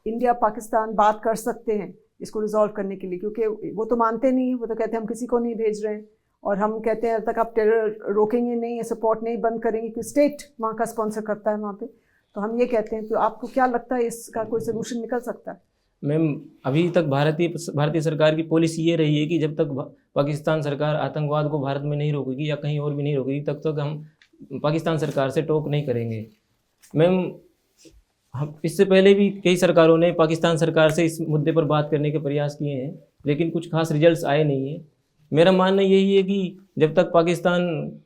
इंडिया पाकिस्तान बात कर सकते हैं इसको रिजॉल्व करने के लिए? क्योंकि वो तो मानते नहीं, वो तो कहते हैं हम किसी को नहीं भेज रहे हैं, और हम कहते हैं जब तक आप टेरर रोकेंगे नहीं, ये सपोर्ट नहीं बंद करेंगे, क्योंकि स्टेट वहाँ का स्पॉन्सर करता है वहाँ पे, तो हम ये कहते हैं। तो आपको क्या लगता है इसका कोई सोल्यूशन निकल सकता है? मैम अभी तक भारतीय सरकार की पॉलिसी ये रही है कि जब तक पाकिस्तान सरकार आतंकवाद को भारत में नहीं रोकेगी या कहीं और भी नहीं रोकेगी, तब तक हम पाकिस्तान सरकार से टॉक नहीं करेंगे। मैम हम इससे पहले भी कई सरकारों ने पाकिस्तान सरकार से इस मुद्दे पर बात करने के प्रयास किए हैं, लेकिन कुछ खास रिजल्ट्स आए नहीं हैं। मेरा मानना यही है कि जब तक पाकिस्तान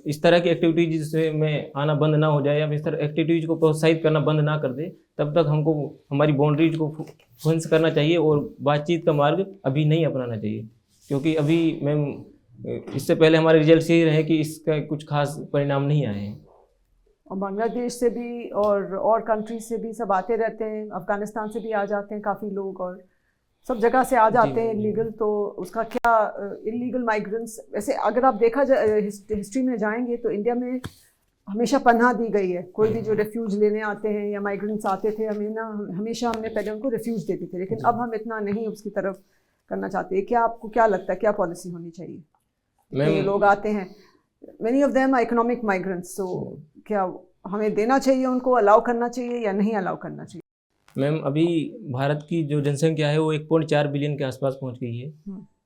इस तरह की एक्टिविटीज़ में आना बंद ना हो जाए या इस तरह एक्टिविटीज़ को प्रोत्साहित करना बंद ना कर दे, तब तक हमको हमारी बाउंड्रीज को ध्वंस करना चाहिए और बातचीत का मार्ग अभी नहीं अपनाना चाहिए, क्योंकि अभी मैम इससे पहले हमारे रिजल्ट यही रहे कि इसका कुछ खास परिणाम नहीं आए हैं। और बांग्लादेश से भी और कंट्री से भी सब आते रहते हैं, अफ़गानिस्तान से भी आ जाते हैं काफ़ी लोग, और सब जगह से आ जाते हैं इलीगल। तो उसका क्या इलीगल माइग्रेंट्स, वैसे अगर आप देखा जाए हिस्ट्री में जाएंगे तो इंडिया में हमेशा पनाह दी गई है। कोई भी जो रेफ्यूज लेने आते हैं या माइग्रेंट्स आते थे, हमेशा हमने पहले उनको रेफ्यूज देते थे, लेकिन अब हम इतना नहीं उसकी तरफ करना चाहते। क्या आपको क्या लगता है, क्या पॉलिसी होनी चाहिए? ये लोग आते हैं, many of them are economic migrants, तो क्या हमें देना चाहिए, उनको अलाउ करना चाहिए या नहीं अलाउ करना चाहिए? मैम अभी भारत की जो जनसंख्या है वो 1.4 बिलियन के आसपास पहुंच गई है,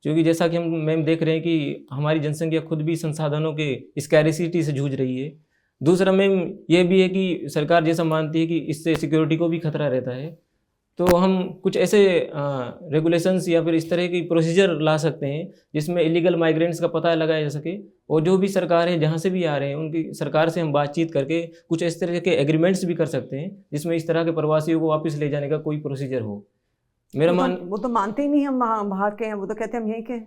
क्योंकि जैसा कि हम मैम देख रहे हैं कि हमारी जनसंख्या खुद भी संसाधनों के स्कैरिसिटी से जूझ रही है। दूसरा मैम ये भी है कि सरकार जैसा मानती है कि इससे सिक्योरिटी को भी खतरा रहता है, तो हम कुछ ऐसे रेगुलेशंस या फिर इस तरह की प्रोसीजर ला सकते हैं जिसमें इलीगल माइग्रेंट्स का पता लगाया जा सके, और जो भी सरकार है जहाँ से भी आ रहे हैं उनकी सरकार से हम बातचीत करके कुछ इस तरह के एग्रीमेंट्स भी कर सकते हैं जिसमें इस तरह के प्रवासियों को वापस ले जाने का कोई प्रोसीजर हो। मेरा वो तो मानते ही नहीं हम बाहर के हैं, वो तो कहते हैं हम यहीं के हैं।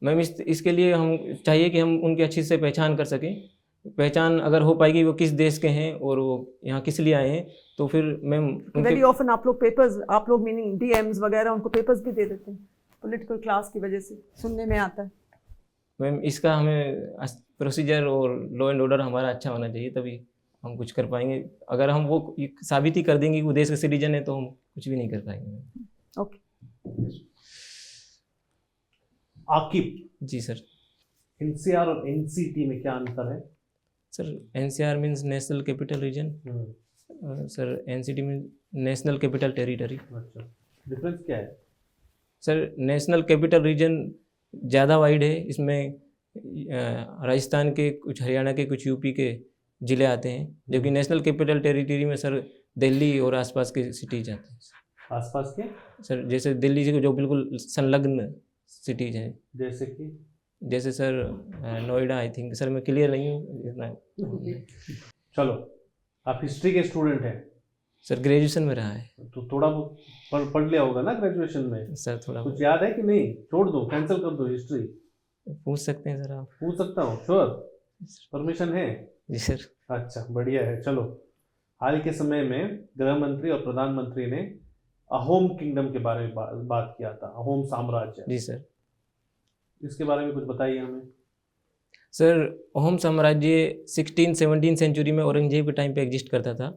मैम इसके लिए हम चाहिए कि हम उनकी अच्छी से पहचान कर सकें। पहचान अगर हो पाएगी वो किस देश के हैं और वो यहाँ किस लिए आए हैं, तो फिर मैम वेरी ऑफन आप लोग पेपर्स, आप लोग मीनिंग डीएम्स वगैरह उनको पेपर्स भी दे देते हैं पॉलिटिकल क्लास की वजह से, सुनने में आता है। मैम इसका हमें प्रोसीजर और लॉ एंड ऑर्डर हमारा अच्छा होना चाहिए, तभी हम कुछ कर पाएंगे। अगर हम वो साबित ही कर देंगे कि वो देश के सिटीजन है तो हम कुछ भी नहीं कर पाएंगे। ओके आकिब जी सर। एनसीआर और एनसीटी में क्या अंतर है? Sir NCR means national capital region, sir NCT means national capital territory. अच्छा, डिफरेंस क्या है? सर नेशनल कैपिटल रीजन ज़्यादा वाइड है, इसमें राजस्थान के कुछ, हरियाणा के कुछ, यूपी के ज़िले आते हैं, जबकि नेशनल कैपिटल टेरिटरी में सर दिल्ली और आसपास के सिटीज आते हैं। आसपास के सर जैसे दिल्ली से जो बिल्कुल संलग्न सिटीज हैं, जैसे कि? जैसे sir Noida, I think, sir मैं क्लियर नहीं हूँ इतना। चलो, आप हिस्ट्री के स्टूडेंट हैं सर ग्रेजुएशन में रहा है तो थोड़ा बहुत पढ़ लिया होगा ना ग्रेजुएशन में? सर, थोड़ा कुछ याद है कि नहीं? छोड़ दो, कैंसिल कर दो हिस्ट्री। पूछ सकते हैं सर आप। पूछ सकता हूँ? श्योर? परमिशन है? जी सर। अच्छा, बढ़िया है। चलो, हाल के समय में गृह मंत्री और प्रधानमंत्री ने अहोम किंगडम के बारे में बात किया था, अहोम साम्राज्य। जी सर। इसके बारे में कुछ बताइए हमें। सर अहोम साम्राज्य 16-17 सेंचुरी में औरंगजेब के टाइम पे एग्जिस्ट करता था।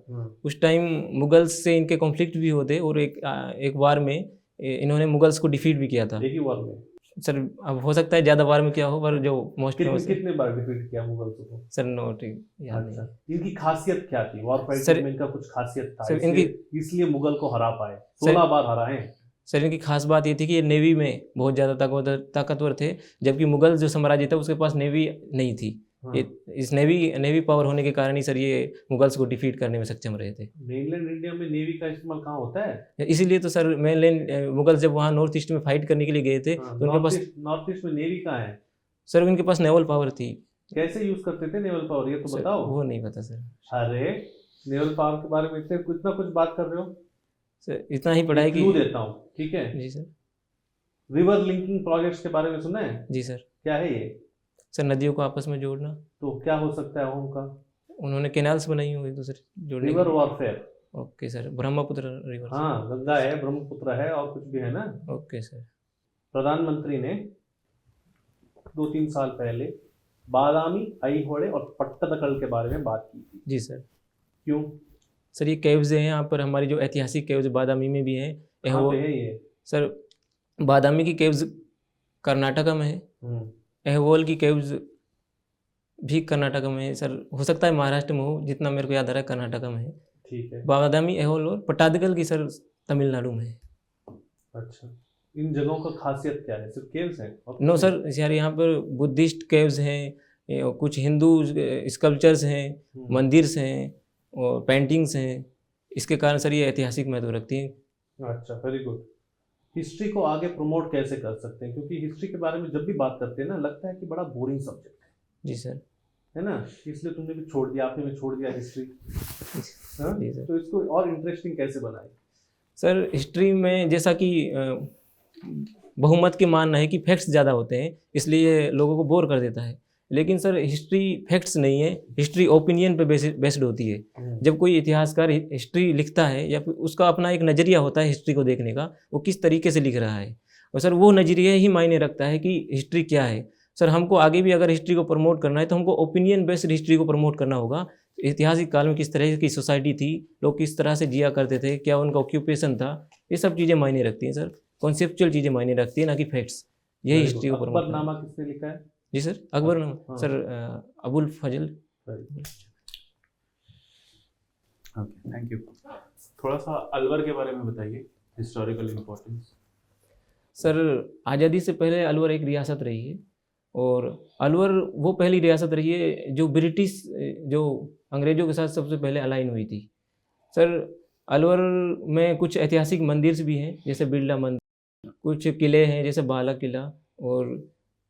उस टाइम मुगल्स से इनके कॉन्फ्लिक्ट भी होते, और एक वार में इन्होंने मुगल्स को डिफीट भी किया था। एक ही वार में? सर अब हो सकता है ज़्यादा बार में क्या हो, पर जो मोस्ट कितने बार डिफीट किया मुगल्स को? सर नोट याद नहीं। अच्छा, इनकी खासियत क्या थी? वॉर सर, फाइटिंग में इनका कुछ खासियत था? सर इसलिए मुगल को हरा पाए, 16 बार हराए। सर इनकी खास बात ये थी कि ये नेवी में बहुत ज़्यादा ताकतवर थे, जबकि मुगल जो साम्राज्य था उसके पास नेवी नहीं थी। इस नेवी पावर होने के कारण ही सर ये मुगल्स को डिफीट करने में सक्षम रहे थे। मेनलैंड इंडिया में नेवी का इस्तेमाल कहाँ होता है? इसीलिए तो सर मेनलैंड मुगल्स जब वहाँ नॉर्थ ईस्ट में फाइट करने के लिए गए थे, तो उनके पास, नॉर्थ ईस्ट में नेवी कहाँ है? सर उनके पास नेवल पावर थी। कैसे यूज करते थे नेवल पावर, ये तो बताओ। वो नहीं पता सर। अरे, नेवल पावर के बारे में इतने कुछ ना कुछ बात कर रहे हो सर, इतना ही पढ़ा है कि। क्लू देता हूँ, ठीक है? जी सर। रिवर लिंकिंग प्रोजेक्ट्स के बारे में सुना है? जी सर। क्या है ये? सर नदियों को आपस में जोड़ना। तो क्या हो सकता है अहोम का? उन्होंने कैनाल्स बनाई हुई दूसरे जोड़ने। River warfare. Okay sir, Brahmaputra river. हाँ, गंगा है, ब्रह्मपुत्र है, और कुछ भी है ना? Okay sir. प्रधानमंत्री ने 2-3 साल पहले बादामी, ऐहोले और पट्टदकल के बारे में बात की थी। जी सर। क्यों? सर ये केव्स हैं यहाँ पर, हमारी जो ऐतिहासिक केव्स बादामी में भी हैं। कहाँ पे है ये? सर बादामी की केव्स कर्नाटका में है, ऐहोल की केव्स भी कर्नाटका में है। सर हो सकता है महाराष्ट्र में हो, जितना मेरे को याद आ रहा है कर्नाटका में है। ठीक है। बादामी, ऐहोल और पट्टादकल की सर तमिलनाडु में है। अच्छा, इन जगहों का खासियत क्या है? सिर्फ केव्स हैं? नो सर, यार यहाँ पर बुद्धिस्ट केव्स हैं, कुछ हिंदू स्कल्पचर्स हैं, मंदिर हैं और पेंटिंग्स हैं। इसके कारण सर ये ऐतिहासिक महत्व रखती हैं। अच्छा, वेरी गुड। हिस्ट्री को आगे प्रमोट कैसे कर सकते हैं? क्योंकि हिस्ट्री के बारे में जब भी बात करते हैं ना, लगता है कि बड़ा बोरिंग सब्जेक्ट है। जी सर। है ना? इसलिए तुमने भी छोड़ दिया, आपने भी छोड़ दिया हिस्ट्री। जी सर। तो इसको और इंटरेस्टिंग कैसे बनाए? सर हिस्ट्री में जैसा कि बहुमत के मानना है कि फैक्ट्स ज़्यादा होते हैं, इसलिए लोगों को बोर कर देता है। लेकिन सर हिस्ट्री फैक्ट्स नहीं है, हिस्ट्री ओपिनियन पे बेस्ड होती है। जब कोई इतिहासकार हिस्ट्री लिखता है, या फिर उसका अपना एक नज़रिया होता है हिस्ट्री को देखने का, वो किस तरीके से लिख रहा है, और सर वो नज़रिया ही मायने रखता है कि हिस्ट्री क्या है। सर हमको आगे भी अगर हिस्ट्री को प्रमोट करना है, तो हमको ओपिनियन बेस्ड हिस्ट्री को प्रमोट करना होगा। ऐतिहासिक काल में किस तरह की सोसाइटी थी, लोग किस तरह से जिया करते थे, क्या उनका ऑक्यूपेशन था, ये सब चीज़ें मायने रखती हैं सर। कॉन्सेप्चुअल चीज़ें मायने रखती है, ना कि फैक्ट्स। यही हिस्ट्री को प्रमोट। अकबरनामा किसने लिखा है? जी sir, Akbarnama sir Abul Fazl. Okay, thank you. थोड़ा सा अलवर के बारे में बताइए, हिस्टोरिकल इम्पोर्टेंस। सर आज़ादी से पहले अलवर एक रियासत रही है, और अलवर वो पहली रियासत रही है जो ब्रिटिश, जो अंग्रेज़ों के साथ सबसे पहले अलाइन हुई थी। सर अलवर में कुछ ऐतिहासिक मंदिर भी हैं, जैसे बिरला मंदिर, कुछ किले हैं जैसे बाला किला, और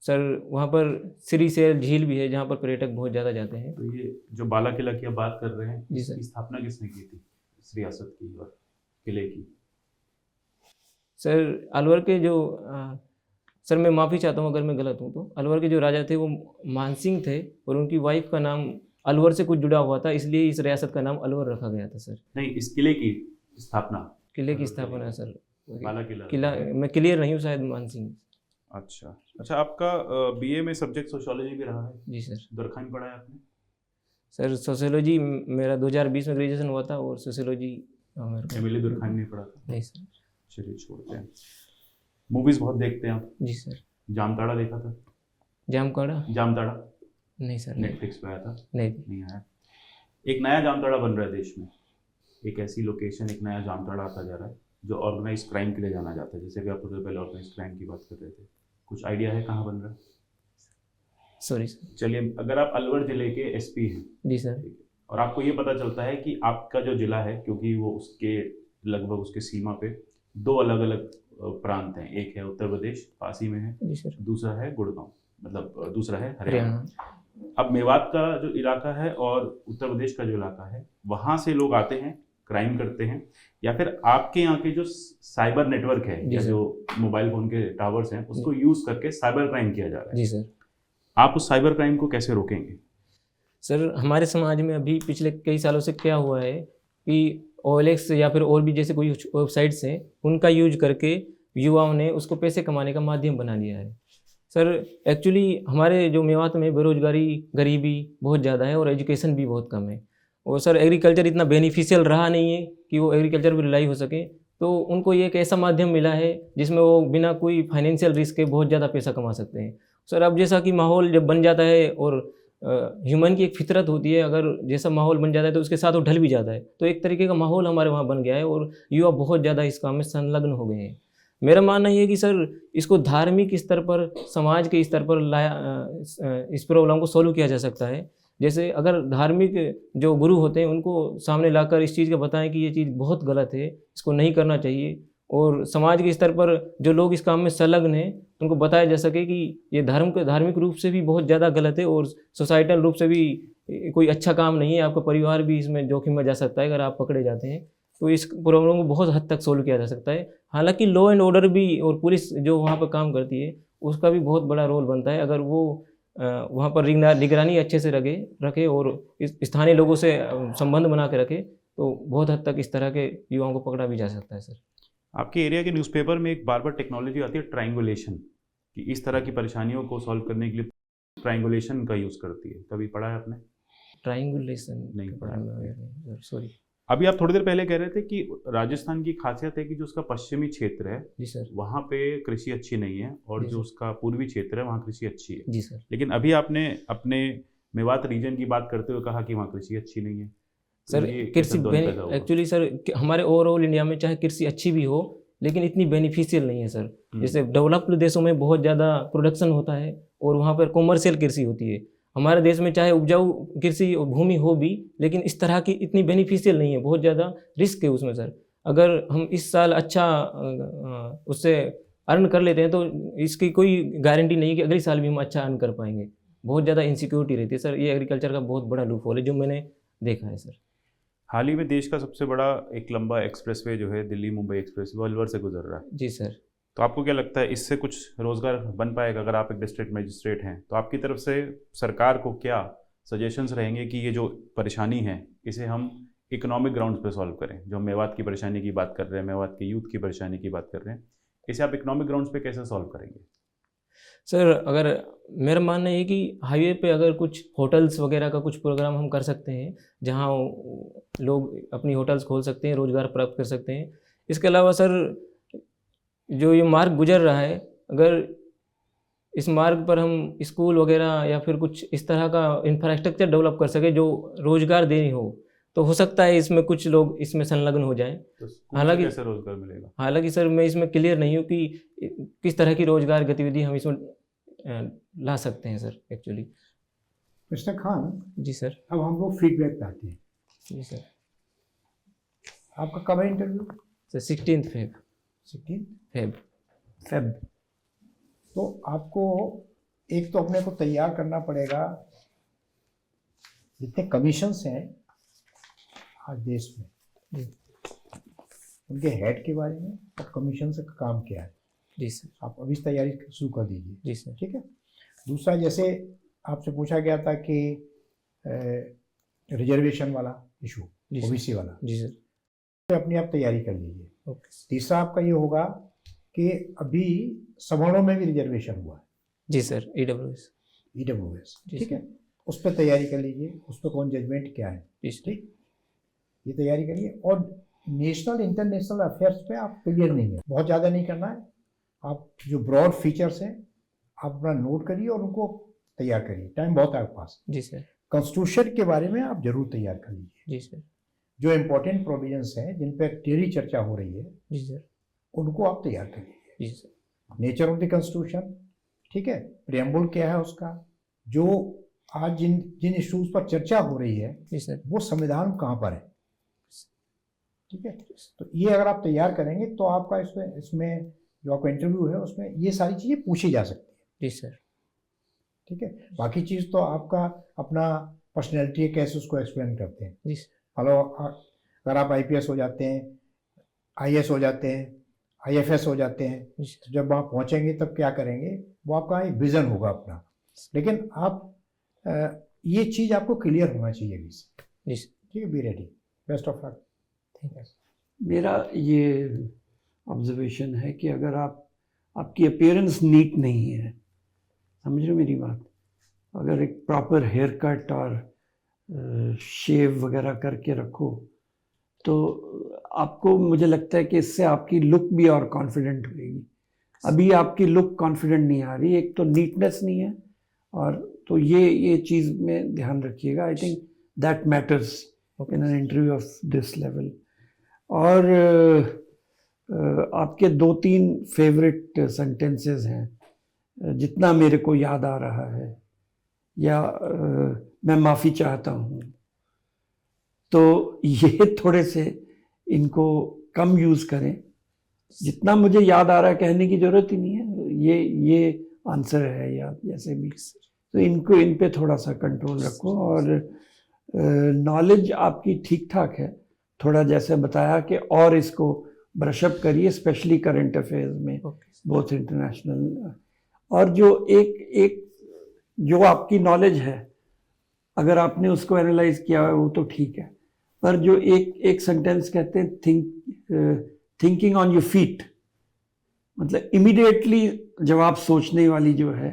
सर वहाँ पर श्रीशैल झील भी है जहाँ पर पर्यटक बहुत ज़्यादा जाते हैं। तो ये जो बाला किला की आप बात कर रहे हैं, जी सर। इसकी स्थापना किसने की थी, इस रियासत की और किले की? सर अलवर के जो सर मैं माफ़ी चाहता हूँ अगर मैं गलत हूँ, तो अलवर के जो राजा थे वो मानसिंह थे, और उनकी वाइफ का नाम अलवर से कुछ जुड़ा हुआ था, इसलिए इस रियासत का नाम अलवर रखा गया था सर। नहीं, इस किले की स्थापना। किले की स्थापना सर, बाला किला। किला मैं क्लियर नहीं हूँ, शायद मानसिंह। अच्छा अच्छा, आपका बीए में सब्जेक्ट सोशियोलॉजी भी रहा है? जी सर। दुरखाई में पढ़ा है आपने? सर सोशियोलॉजी मेरा 2020 में ग्रेजुएशन हुआ था, और सोशियोलॉजी एमिली दुरखाई में पढ़ा था? नहीं सर। चलिए छोड़ते हैं। मूवीज़ बहुत देखते हैं आप? जी सर। जामताड़ा देखा था? जामताड़ा जामताड़ा नहीं सर, नेटफ्लिक्स पे आया था, नहीं। नहीं आया। एक नया जामताड़ा बन रहा है देश में, एक ऐसी लोकेशन, एक नया जामताड़ा आता जा रहा है जो ऑर्गेनाइज क्राइम के लिए जाना जाता है। जैसे भी आप थोड़ी देर पहले ऑर्गेनाइज क्राइम की बात कर रहे थे, कुछ आइडिया है कहाँ बन रहा है? Sorry sir. चलिए, अगर आप अलवर जिले के एसपी हैं, जी सर। ठीक है, और आपको ये पता चलता है कि आपका जो जिला है, क्योंकि वो उसके लगभग उसके सीमा पे 2 अलग अलग प्रांत हैं, एक है उत्तर प्रदेश पास ही में है, जी सर। दूसरा है गुड़गांव, मतलब दूसरा है हरियाणा। हरियाणा। अब मेवात का जो इलाका है और उत्तर प्रदेश का जो इलाका है, वहाँ से लोग आते हैं, क्राइम करते हैं, या फिर आपके यहाँ के जो साइबर नेटवर्क है जी या सर। जो मोबाइल फोन के टावर्स हैं, उसको यूज करके साइबर क्राइम किया जा रहा है। जी सर। आप उस साइबर क्राइम को कैसे रोकेंगे? सर हमारे समाज में अभी पिछले कई सालों से क्या हुआ है कि OLX या फिर और भी जैसे कोई वेबसाइट्स हैं, उनका यूज करके युवाओं ने उसको पैसे कमाने का माध्यम बना लिया है। सर एक्चुअली हमारे जो मेवात में बेरोजगारी, गरीबी बहुत ज़्यादा है और एजुकेशन भी बहुत कम है। और सर एग्रीकल्चर इतना बेनिफिशियल रहा नहीं है कि वो एग्रीकल्चर पर रिलाई हो सके, तो उनको ये एक ऐसा माध्यम मिला है जिसमें वो बिना कोई फाइनेंशियल रिस्क के बहुत ज़्यादा पैसा कमा सकते हैं। सर अब जैसा कि माहौल जब बन जाता है और ह्यूमन की एक फितरत होती है, अगर जैसा माहौल बन जाता है तो उसके साथ वो ढल भी जाता है, तो एक तरीके का माहौल हमारे वहाँ बन गया है और युवा बहुत ज़्यादा इस काम में संलग्न हो गए हैं। मेरा मानना ये है कि सर इसको धार्मिक स्तर पर, समाज के स्तर पर इस प्रॉब्लम को सॉल्व किया जा सकता है। जैसे अगर धार्मिक जो गुरु होते हैं उनको सामने लाकर इस चीज़ का बताएं कि ये चीज़ बहुत गलत है, इसको नहीं करना चाहिए, और समाज के स्तर पर जो लोग इस काम में संलग्न हैं उनको बताया जा सके कि ये धार्मिक रूप से भी बहुत ज़्यादा गलत है और सोसाइटल रूप से भी कोई अच्छा काम नहीं है। आपका परिवार भी इसमें जोखिम में जा सकता है अगर आप पकड़े जाते हैं, तो इस प्रॉब्लम को बहुत हद तक सोल्व किया जा सकता है। हालांकि लॉ एंड ऑर्डर भी और पुलिस जो वहाँ पर काम करती है उसका भी बहुत बड़ा रोल बनता है। अगर वो वहाँ पर निगरानी अच्छे से रखे और स्थानीय लोगों से संबंध बना के रखे, तो बहुत हद तक इस तरह के युवाओं को पकड़ा भी जा सकता है। सर आपके एरिया के न्यूज़पेपर में एक बार टेक्नोलॉजी आती है ट्रायंगुलेशन, कि इस तरह की परेशानियों को सॉल्व करने के लिए ट्रायंगुलेशन का यूज़ करती है, कभी पढ़ा है आपने? ट्रायंगुलेशन नहीं पढ़ा। सॉरी। अभी आप थोड़ी देर पहले कह रहे थे कि राजस्थान की खासियत है कि जो उसका पश्चिमी क्षेत्र है, जी सर। वहाँ पे कृषि अच्छी नहीं है, और जी जो सर। उसका पूर्वी क्षेत्र है वहाँ कृषि अच्छी है। जी सर। लेकिन अभी आपने अपने मेवात रीजन की बात करते हुए कहा कि वहाँ कृषि अच्छी नहीं है। तो सर ये कृषि कैसे द्वंद पैदा हुआ? एक्चुअली सर हमारे ओवरऑल इंडिया में चाहे कृषि अच्छी भी हो लेकिन इतनी बेनिफिशियल नहीं है सर। जैसे डेवलप्ड देशों में बहुत ज़्यादा प्रोडक्शन होता है और वहाँ पर कॉमर्शियल कृषि होती है। हमारे देश में चाहे उपजाऊ कृषि भूमि हो भी, लेकिन इस तरह की इतनी बेनिफिशियल नहीं है, बहुत ज़्यादा रिस्क है उसमें सर। अगर हम इस साल अच्छा उससे अर्न कर लेते हैं तो इसकी कोई गारंटी नहीं कि अगले साल भी हम अच्छा अर्न कर पाएंगे। बहुत ज़्यादा इनसिक्योरिटी रहती है सर। ये एग्रीकल्चर का बहुत बड़ा लूप होल है जो मैंने देखा है सर। हाल ही में देश का सबसे बड़ा एक लंबा एक्सप्रेसवे जो है दिल्ली मुंबई एक्सप्रेस, वो अलवर से गुजर रहा है। जी सर। तो आपको क्या लगता है इससे कुछ रोजगार बन पाएगा? अगर आप एक डिस्ट्रिक्ट मजिस्ट्रेट हैं तो आपकी तरफ से सरकार को क्या सजेशंस रहेंगे कि ये जो परेशानी है इसे हम इकोनॉमिक ग्राउंड्स पे सॉल्व करें? जो हम मेवात की परेशानी की बात कर रहे हैं, मेवात के यूथ की परेशानी की बात कर रहे हैं, इसे आप इकोनॉमिक ग्राउंड्स पे कैसे सॉल्व करेंगे? सर अगर मेरा मानना है कि हाईवे पे अगर कुछ होटल्स वगैरह का कुछ प्रोग्राम हम कर सकते हैं जहां लोग अपनी होटल्स खोल सकते हैं, रोज़गार प्राप्त कर सकते हैं। इसके अलावा सर जो ये मार्ग गुजर रहा है, अगर इस मार्ग पर हम स्कूल वगैरह या फिर कुछ इस तरह का इंफ्रास्ट्रक्चर डेवलप कर सके जो रोज़गार देनी तो हो सकता है इसमें कुछ लोग इसमें संलग्न हो जाएं। तो स्कूल से हालांकि कैसे रोजगार मिलेगा? हालांकि सर मैं इसमें क्लियर नहीं हूँ कि किस तरह की रोज़गार गतिविधि हम इसमें ला सकते हैं सर एक्चुअली। मिस्टर खान, जी सर। अब हम लोग फीडबैक पे आते हैं। जी सर। आपका कब है इंटरव्यू? Sir 16 Feb. 16 फेब। तो आपको एक तो अपने को तैयार करना पड़ेगा, जितने कमीशंस हैं आज देश में उनके हेड के बारे में और कमीशन से काम क्या है। जी सर। आप अभी से तैयारी शुरू कर दीजिए। जी सर। ठीक है। दूसरा, जैसे आपसे पूछा गया था कि रिजर्वेशन वाला इशू, जी ओबीसी वाला, जी सर। तो अपनी आप तैयारी कर लीजिए। ओके। तीसरा आपका ये होगा कि अभी सवर्णों में भी रिजर्वेशन हुआ है। जी सर। ईडब्ल्यूएस। ठीक है, उस पर तैयारी कर लीजिए, उस पर कौन जजमेंट क्या है। ठीक, ये तैयारी करिए। और नेशनल इंटरनेशनल अफेयर्स पे आप क्लियर नहीं है, बहुत ज़्यादा नहीं करना है। आप जो ब्रॉड फीचर्स हैं आप अपना नोट करिए और उनको तैयार करिए, टाइम बहुत है आपके पास। जी सर। कॉन्स्टिट्यूशन के बारे में आप जरूर तैयार कर लीजिए, जी सर। जो इम्पोर्टेंट प्रोविजंस हैं जिन पर टेढ़ी चर्चा हो रही है जी सर। उनको आप तैयार कर लीजिए। जी sir. Nature of the constitution, ठीक है, प्रियम्बल क्या है उसका, जो आज जिन जिन इश्यूज पर चर्चा हो रही है जी सर। वो संविधान कहाँ पर है, ठीक है। तो ये अगर आप तैयार करेंगे तो आपका इसमें जो आपका इंटरव्यू है उसमें ये सारी चीज़ें पूछी जा सकती है। जी सर। ठीक है, बाकी चीज़ तो आपका अपना पर्सनैलिटी है, कैसे उसको एक्सप्लेन करते हैं। जी सर। हेलो, अगर आप IPS हो जाते हैं, IS हो जाते हैं, IFS हो जाते हैं, जी सर। तो जब वहाँ पहुँचेंगे तब क्या करेंगे, वो आपका एक विज़न होगा अपना। लेकिन आप ये चीज़ आपको क्लियर होना चाहिए अभी से। जी सर। ठीक है, be ready, best of luck. मेरा ये ऑब्जर्वेशन है कि अगर आपकी अपीयरेंस नीट नहीं है, समझ रहे हो मेरी बात, अगर एक प्रॉपर हेयर कट और शेव वगैरह करके रखो तो आपको, मुझे लगता है कि इससे आपकी लुक भी और कॉन्फिडेंट होगी। अभी आपकी लुक कॉन्फिडेंट नहीं आ रही, एक तो नीटनेस नहीं है, और तो ये चीज़ में ध्यान रखिएगा। I think that matters in an interview of this level. और आपके 2-3 फेवरेट सेंटेंसेस हैं, जितना मेरे को याद आ रहा है, या मैं माफ़ी चाहता हूँ, तो ये थोड़े से इनको कम यूज़ करें। जितना मुझे याद आ रहा है कहने की ज़रूरत ही नहीं है, ये आंसर है या जैसे भी, तो इन पे थोड़ा सा कंट्रोल रखो। और नॉलेज आपकी ठीक ठाक है, थोड़ा जैसे बताया कि और इसको ब्रशअप करिए, स्पेशली करंट अफेयर्स में, बोथ इंटरनेशनल। और जो एक जो आपकी नॉलेज है, अगर आपने उसको एनालाइज किया है वो तो ठीक है, पर जो एक सेंटेंस कहते हैं थिंकिंग ऑन योर फीट, मतलब इमीडिएटली जब आप सोचने वाली जो है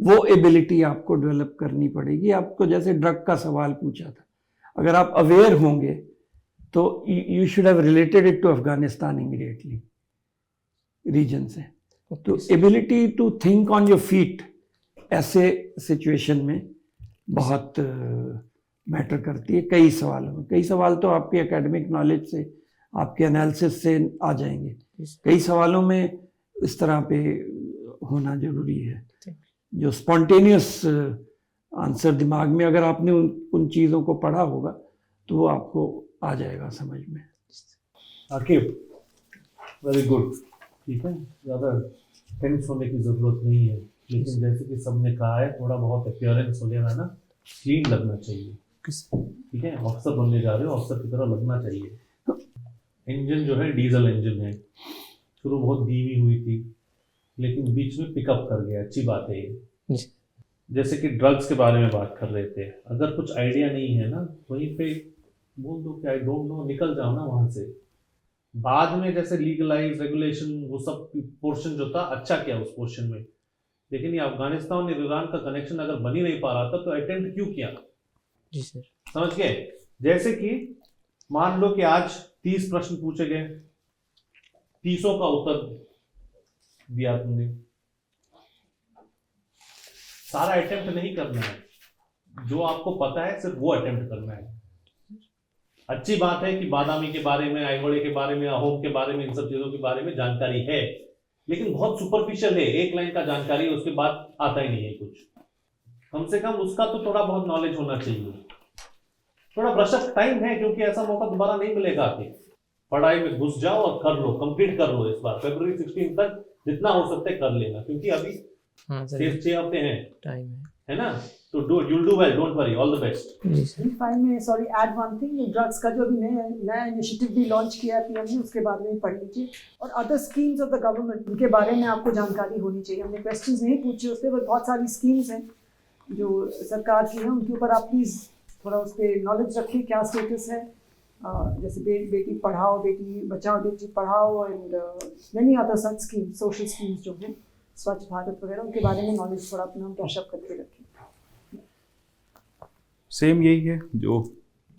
वो एबिलिटी आपको डेवलप करनी पड़ेगी। आपको जैसे ड्रग का सवाल पूछा था, अगर आप अवेयर होंगे तो you should have related it to Afghanistan immediately region से। तो ability to think on your feet ऐसे सिचुएशन में बहुत मैटर करती है। कई सवालों में, कई सवाल तो आपके एकेडमिक नॉलेज से, आपके एनालिसिस से आ जाएंगे, कई सवालों में इस तरह पे होना जरूरी है। जो स्पॉन्टेनियस आंसर दिमाग में, अगर आपने उन चीज़ों को पढ़ा होगा तो वो आपको आ जाएगा समझ में। आकिब, वेरी गुड, ठीक है, ज़्यादा टेंस होने की ज़रूरत नहीं है, लेकिन जैसे कि सबने कहा है, थोड़ा बहुत अपीयरेंस वगैरह ना क्लीन लगना चाहिए, ठीक है। ऑफिसर बनने जा रहे हो, ऑफिसर की तरह लगना चाहिए। इंजन जो है डीजल इंजन है, शुरू बहुत धीमी हुई थी लेकिन बीच में पिकअप कर गया, अच्छी बात है ये। जैसे कि ड्रग्स के बारे में बात कर रहे थे, अगर कुछ आइडिया नहीं है ना, वहीं पे बोल दो कि आई डोंट नो, निकल जाओ ना वहाँ से। बाद में जैसे लीगलाइज, रेगुलेशन, वो सब पोर्शन जो था अच्छा किया उस पोर्शन में, लेकिन ये अफगानिस्तान और ईरान का कनेक्शन अगर बन ही नहीं पा रहा था तो अटेम्प्ट क्यों किया? जी सर। समझ गए? जैसे कि मान लो कि आज 30 प्रश्न पूछे गए, 30 का उत्तर दिया तुमने, सारा अटेम्प्ट नहीं करना है, जो आपको पता है सिर्फ वो अटेम्प्ट करना है। अच्छी बात है कि बादामी के बारे में, आइवोड़े के बारे में, अहोम के बारे में, इन सब चीजों के बारे में जानकारी है, लेकिन बहुत सुपरफिशियल है, एक लाइन का जानकारी है, उसके बाद आता ही नहीं है कुछ। कम से कम उसका तो थोड़ा बहुत नॉलेज होना चाहिए, थोड़ा ब्रशअप टाइम है, क्योंकि ऐसा मौका दोबारा नहीं मिलेगा। आपके पढ़ाई में घुस जाओ और कर लो, कंप्लीट कर लो इस बार, फरवरी 16 तक जितना हो सकता है कर लेना, क्योंकि अभी 6 हफ्ते हैं, टाइम है ना। तो you'll do well, don't worry, all the best. If I may, sorry, add one thing, drugs का जो अभी नया इनिशिएटिव भी लॉन्च किया है पीएम ने, उसके बारे में पढ़ लीजिए, और other schemes of the government, उनके बारे में आपको जानकारी होनी चाहिए। हमने क्वेश्चंस नहीं पूछे उस पर, बहुत सारी स्कीम्स हैं जो सरकार की हैं, उनके ऊपर आप प्लीज़ थोड़ा उस पर नॉलेज रखिए, क्या स्टेटस है। जैसे Beti Padhao, Beti Bachao, Beti Padhao, and many other such scheme, social schemes जो हैं, स्वच्छ भारत वगैरह, उनके बारे में नॉलेज थोड़ा अपना ब्रशअप करके रखें। सेम यही है, जो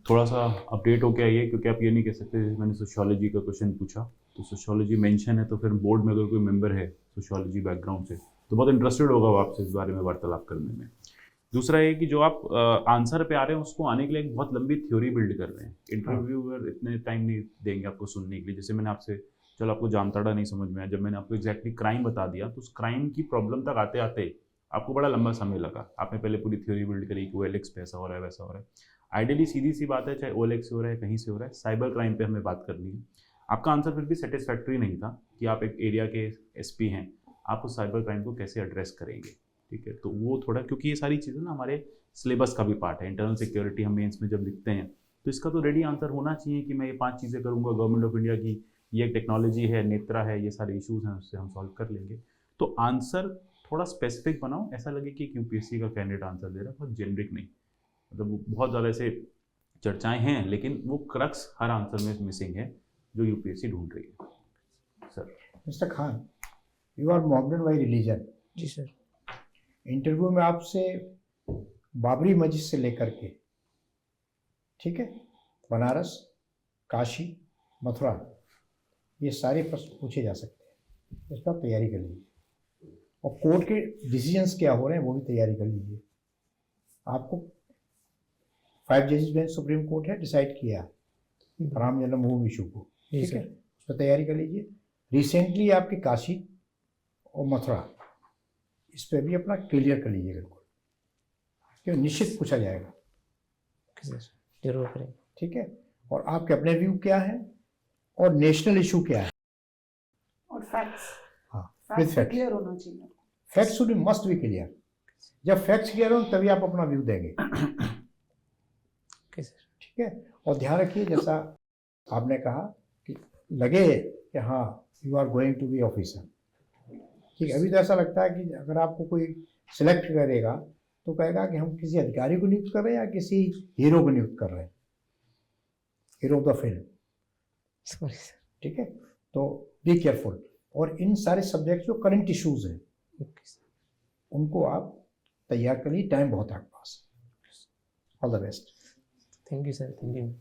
थोड़ा सा अपडेट होके आई है, क्योंकि आप ये नहीं कह सकते मैंने सोशियोलॉजी का क्वेश्चन पूछा तो सोशियोलॉजी मेंशन है, तो फिर बोर्ड में अगर कोई मेंबर है सोशियोलॉजी बैकग्राउंड से तो बहुत इंटरेस्टेड होगा वो आपसे इस बारे में वार्तालाप करने में। दूसरा ये कि जो आप आंसर पे आ रहे हैं उसको आने के लिए एक बहुत लंबी थ्योरी बिल्ड कर रहे हैं। इंटरव्यूअर इतने टाइम नहीं देंगे आपको सुनने के लिए। जैसे मैंने आपसे, चलो आपको जामताड़ा नहीं समझ में आया, जब मैंने आपको एग्जैक्टली क्राइम बता दिया तो उस क्राइम की प्रॉब्लम तक आते आते आपको बड़ा लंबा समय लगा। आपने पहले पूरी थ्योरी बिल्ड करी कि OLX पे ऐसा हो रहा है, वैसा हो रहा है। आइडियली सीधी सी बात है, चाहे OLX से हो रहा है, कहीं से हो रहा है, साइबर क्राइम पे हमें बात करनी है। आपका आंसर फिर भी सेटिस्फैक्ट्री नहीं था कि आप एक एरिया के SP हैं, आप उस साइबर क्राइम को कैसे एड्रेस करेंगे, ठीक है। तो वो थोड़ा, क्योंकि ये सारी चीज़ें ना हमारे सिलेबस का भी पार्ट है। इंटरनल सिक्योरिटी हम मेंस में जब लिखते हैं तो इसका तो रेडी आंसर होना चाहिए कि मैं ये 5 चीज़ें करूँगा, गवर्नमेंट ऑफ इंडिया की ये टेक्नोलॉजी है, नेत्रा है, ये सारे इश्यूज़ हैं, उससे हम सॉल्व कर लेंगे। तो आंसर थोड़ा स्पेसिफिक बनाओ, ऐसा लगे कि UPSC का कैंडिडेट आंसर दे रहा है, बहुत जेनरिक नहीं। मतलब बहुत ज़्यादा ऐसे चर्चाएं हैं लेकिन वो क्रक्स हर आंसर में मिसिंग है जो UPSC ढूंढ रही है। Sir mister Khan, you are modern by religion. जी सर। इंटरव्यू में आपसे बाबरी मस्जिद से लेकर के, ठीक है, बनारस, काशी, मथुरा, ये सारे प्रश्न पूछे जा सकते हैं। इस पर आप तैयारी कर लीजिए और कोर्ट के डिसीजंस क्या हो रहे हैं वो भी तैयारी कर लीजिए। आपको 5 जजेस बेंच सुप्रीम कोर्ट है, डिसाइड किया राम जन्मभूमि इशू को, ठीक है, उस पर तैयारी कर लीजिए। रिसेंटली आपके काशी और मथुरा, इस पर भी अपना क्लियर कर लीजिए बिल्कुल, क्यों निश्चित पूछा जाएगा, जरूर करेंगे। ठीक है। और आपके अपने व्यू क्या है और नेशनल इशू क्या है, और फैक्ट्स, हाँ, फैक्ट्स facts. क्लियर होना चाहिए। Facts should must be clear. जब फैक्ट्स क्लियर हो तभी आप अपना व्यू देंगे, ठीक है। और ध्यान रखिए, जैसा आपने कहा कि लगे कि हाँ you are going to be officer, ठीक है। अभी तो ऐसा लगता है कि अगर आपको कोई सिलेक्ट करेगा तो कहेगा कि हम किसी अधिकारी को नियुक्त कर रहे हैं या किसी हीरो को नियुक्त कर रहे हैं, hero of the film, sorry sir. ठीक है। तो बी केयरफुल। और इन सारे सब्जेक्ट जो करंट इश्यूज हैं उनको आप तैयार करिए, टाइम बहुत है आपके पास। All the best. Thank you sir, thank you.